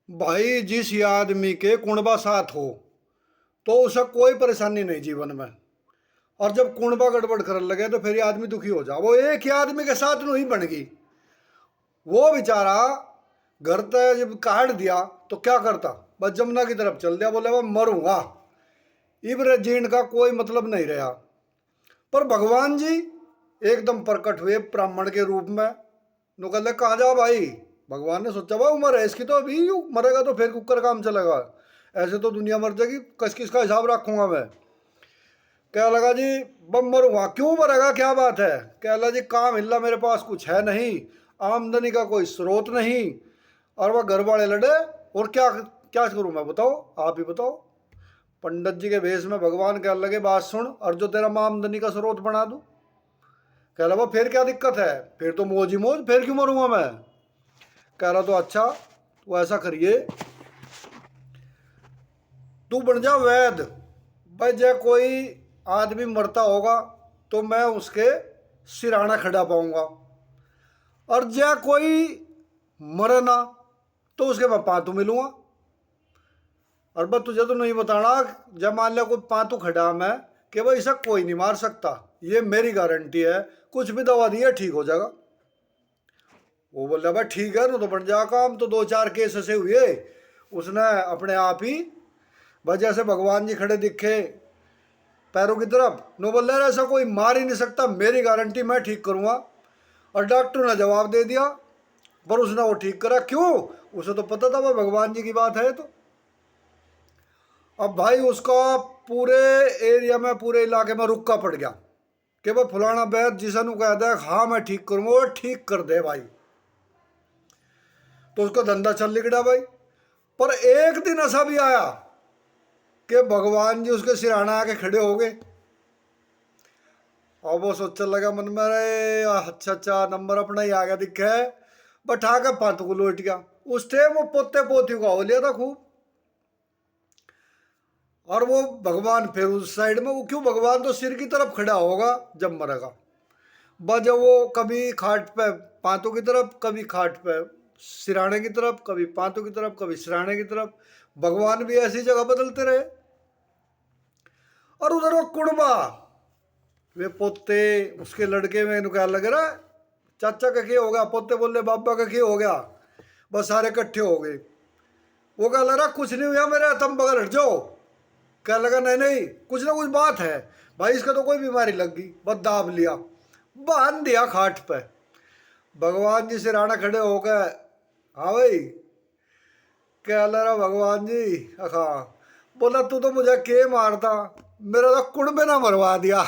भाई जिस आदमी के कुणबा साथ हो तो उसे कोई परेशानी नहीं जीवन में। और जब कुणबा गड़बड़ करने लगे तो फिर ये आदमी दुखी हो जा। वो एक ही आदमी के साथ नहीं बन गई। वो बेचारा घर तक जब काट दिया तो क्या करता, बस जमुना की तरफ चल दिया, बोले मैं मरूंगा। इब्र जीण का कोई मतलब नहीं रहा। पर भगवान जी एकदम प्रकट हुए ब्राह्मण के रूप में। नो कहले कहाँ जा भाई। भगवान ने सोचा भाई उम्र है इसकी तो अभी मरेगा तो फिर कुकर काम चलेगा। ऐसे तो दुनिया मर जाएगी, कस किसका हिसाब रखूंगा मैं। क्या लगा जी, बम मरूंगा, क्यों मरेगा, क्या बात है। क्या लगा जी, काम हिल्ला मेरे पास कुछ है नहीं, आमदनी का कोई स्रोत नहीं, और वह घर वाले लड़े, और क्या क्या करूं मैं, बताओ आप ही बताओ। पंडित जी के भेष में भगवान कह लगे बात सुन, और जो तेरा मैं आमदनी का स्रोत बना दूं। कह रहा फिर क्या दिक्कत है, फिर तो मौज ही मौज, फिर क्यों मरूंगा मैं। कह रहा तो अच्छा, तो ऐसा करिए, तू बन जा वैद। भाई जय कोई आदमी मरता होगा तो मैं उसके सिराना खड़ा पाऊंगा, और जय कोई मरे ना तो उसके मैं पांतू मिलूंगा। और बस तुझे तो नहीं बताना, जब मान लिया कोई पांतू खड़ा मैं, कि भाई इसे कोई नहीं मार सकता, ये मेरी गारंटी है, कुछ भी दवा दी है ठीक हो जाएगा। वो बोल रहा भाई ठीक है ना, तो बन जा काम। तो दो चार केस ऐसे हुए, उसने अपने आप ही बस जैसे भगवान जी खड़े दिखे पैरों की तरफ, नो बोल रहा ऐसा कोई मार ही नहीं सकता, मेरी गारंटी, मैं ठीक करूंगा। और डॉक्टर ने जवाब दे दिया, पर उसने वो ठीक करा क्यों, उसे तो पता था भाई भगवान जी की बात है। तो अब भाई उसका पूरे एरिया में, पूरे इलाके में रुक्का पड़ गया कि भाई फलाना बैद जिसे नु कहता है हाँ मैं ठीक करूंगा, वो ठीक कर दे भाई। तो उसका धंधा चल निकला भाई। पर एक दिन ऐसा भी आया कि भगवान जी उसके सिराना आके खड़े हो गए। और वो सोचने लगा मन में, अरे अच्छा अच्छा नंबर अपना ही आ गया दिखे है। बैठा के पंत को लौट गया। उस टाइम वो पोते पोती को हो लिया था खूब। और वो भगवान फिर उस साइड में, वो क्यों, भगवान तो सिर की तरफ खड़ा होगा जब मरेगा। बस जब वो कभी खाट पे पांतों की तरफ, कभी खाट पे सिराने की तरफ, कभी पांतों की तरफ, कभी सिराने की तरफ, भगवान भी ऐसी जगह बदलते रहे। और उधर वो कुड़बा, वे पोते उसके लड़के में क्या लग रहा है, चाचा का क्या हो गया, पोते बोले बाबा का क्या हो गया, बस सारे इकट्ठे हो गए। वो कह लग रहा कुछ नहीं हुआ मेरा, तुम बगल हट जाओ। कह लगा नहीं नहीं कुछ ना कुछ बात है भाई, इसका तो कोई बीमारी लग गई, बस दाब लिया, बांध दिया खाट पे। भगवान जी से राणा खड़े हो गए, हाँ भाई। कह लग रहा भगवान जी, अखा बोला तू तो मुझे के मारता, मेरा तो कुड़ में ना मरवा दिया।